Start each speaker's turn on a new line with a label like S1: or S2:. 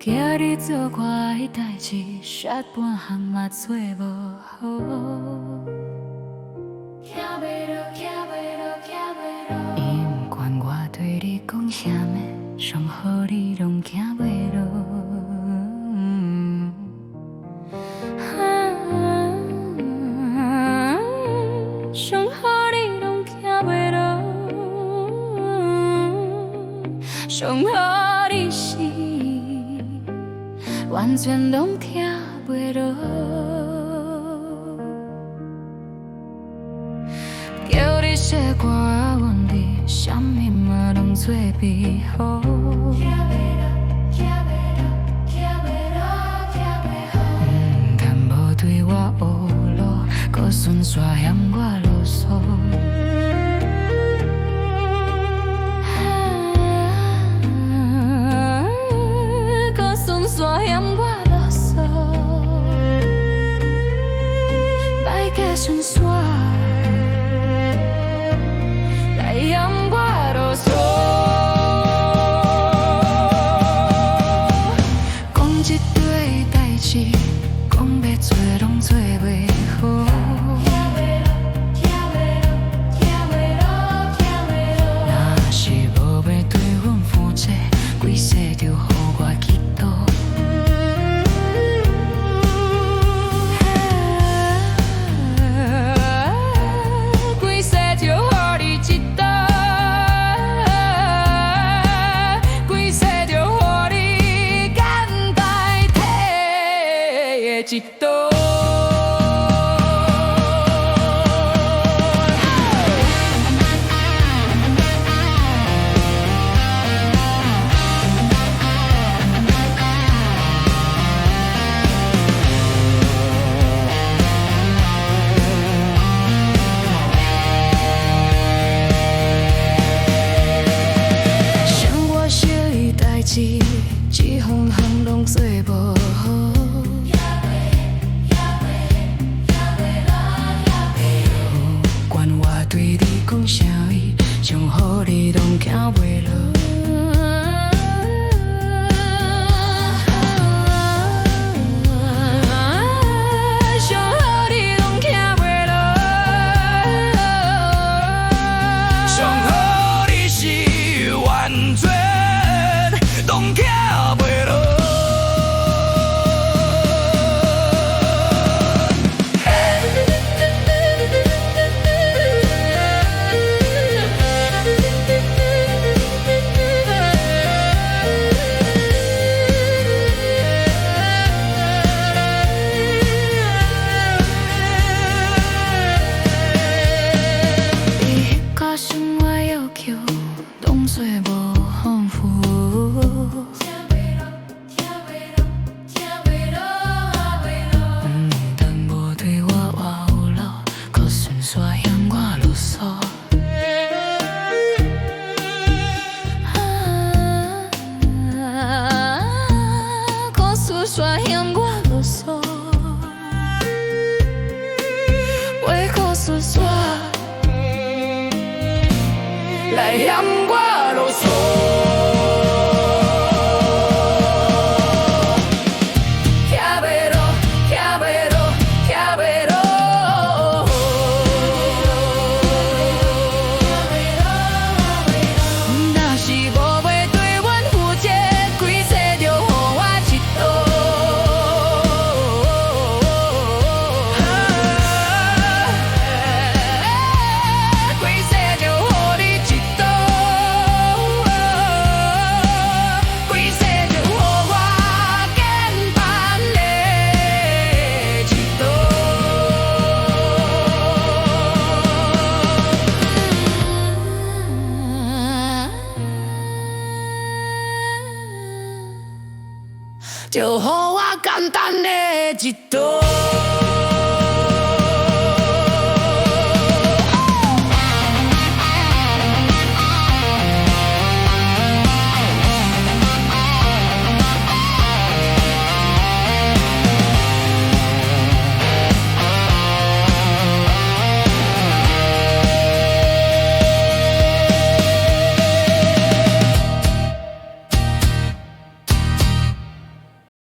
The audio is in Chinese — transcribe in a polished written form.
S1: 叫你做我的代志，煞半项嘛做无好。伊不管我对你讲啥物，上好你拢行袂落。上好你拢行袂落，上好你是完全拢听袂落。叫你写歌阮你，啥物嘛拢做袂好。敢无对我学路，搁顺续嫌我啰嗦。搁顺续嫌我啰嗦，来加顺续。嫌我啰嗦，讲一堆代志，讲要做拢做袂好。若是无要对阮负责，规世就予我嫉妒。规世就予你嫉妒。一道。想我小的代志，一项项拢做无好。对你讲啥话，上好你拢行袂落。上好你拢行袂落，上好你是完全拢行袂落。生活要求拢做无丰富，但无对我话有路，搁顺续嫌我啰嗦。搁顺续嫌我啰嗦，话搁顺续。来嫌我啰嗦，行袂落，行袂落，行袂落。若是无要对阮负责，规世就予我一道。规世就予你一道。就予我简单的一道。